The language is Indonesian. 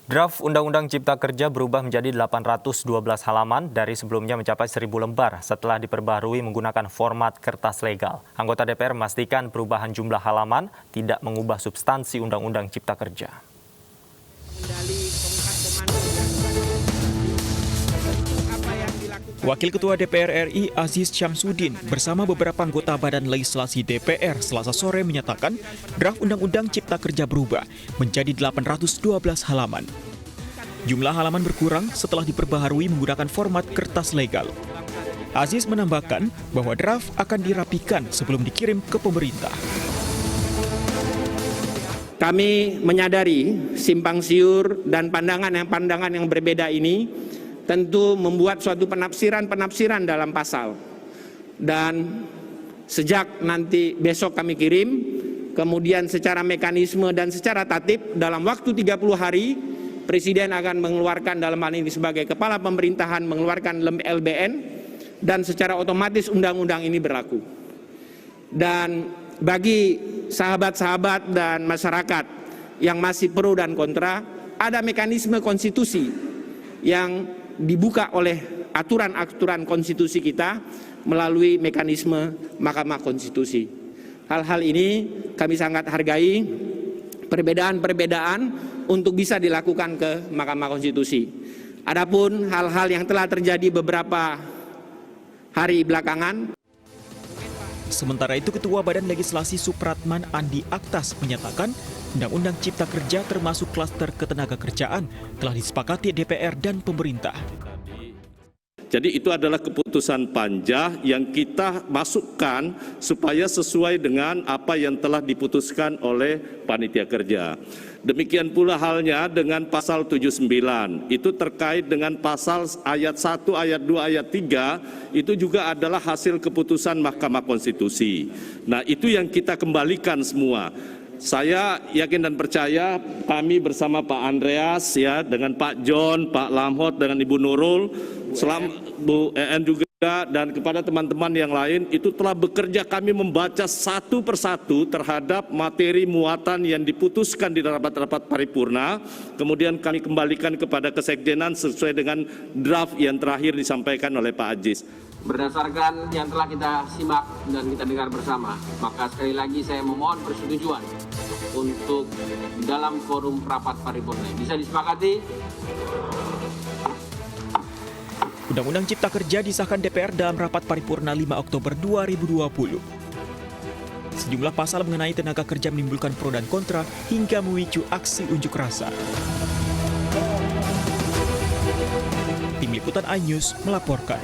Draft Undang-Undang Cipta Kerja berubah menjadi 812 halaman dari sebelumnya mencapai 1.000 lembar setelah diperbaharui menggunakan format kertas legal. Anggota DPR memastikan perubahan jumlah halaman tidak mengubah substansi Undang-Undang Cipta Kerja. Wakil Ketua DPR RI Aziz Syamsuddin bersama beberapa anggota Badan Legislasi DPR Selasa sore menyatakan draft Undang-Undang Cipta Kerja berubah menjadi 812 halaman. Jumlah halaman berkurang setelah diperbaharui menggunakan format kertas legal. Aziz menambahkan bahwa draft akan dirapikan sebelum dikirim ke pemerintah. Kami menyadari simpang siur dan pandangan yang berbeda ini tentu membuat suatu penafsiran dalam pasal. Dan sejak nanti besok kami kirim, kemudian secara mekanisme dan secara tatip dalam waktu 30 hari, Presiden akan mengeluarkan dalam hal ini sebagai Kepala Pemerintahan mengeluarkan LBN dan secara otomatis undang-undang ini berlaku. Dan bagi sahabat-sahabat dan masyarakat yang masih pro dan kontra, ada mekanisme konstitusi yang dibuka oleh aturan-aturan konstitusi kita melalui mekanisme Mahkamah Konstitusi. Hal-hal ini kami sangat hargai, perbedaan-perbedaan untuk bisa dilakukan ke Mahkamah Konstitusi. Adapun hal-hal yang telah terjadi beberapa hari belakangan. Sementara itu, Ketua Badan Legislasi Supratman Andi Aktas menyatakan Undang-Undang Cipta Kerja termasuk klaster ketenagakerjaan telah disepakati DPR dan pemerintah. Jadi itu adalah keputusan panja yang kita masukkan supaya sesuai dengan apa yang telah diputuskan oleh Panitia Kerja. Demikian pula halnya dengan pasal 79, itu terkait dengan pasal ayat 1, ayat 2, ayat 3, itu juga adalah hasil keputusan Mahkamah Konstitusi. Nah, itu yang kita kembalikan semua. Saya yakin dan percaya kami bersama Pak Andreas ya, dengan Pak John, Pak Lamhot, dengan Ibu Nurul, Bu EN juga, dan kepada teman-teman yang lain itu telah bekerja kami membaca satu persatu terhadap materi muatan yang diputuskan di rapat-rapat paripurna, kemudian kami kembalikan kepada Kesekjenan sesuai dengan draft yang terakhir disampaikan oleh Pak Aziz. Berdasarkan yang telah kita simak dan kita dengar bersama, maka sekali lagi saya memohon persetujuan untuk dalam forum rapat paripurna. Bisa disepakati? Undang-Undang Cipta Kerja disahkan DPR dalam rapat paripurna 5 Oktober 2020. Sejumlah pasal mengenai tenaga kerja menimbulkan pro dan kontra hingga memicu aksi unjuk rasa. Tim Liputan iNews melaporkan.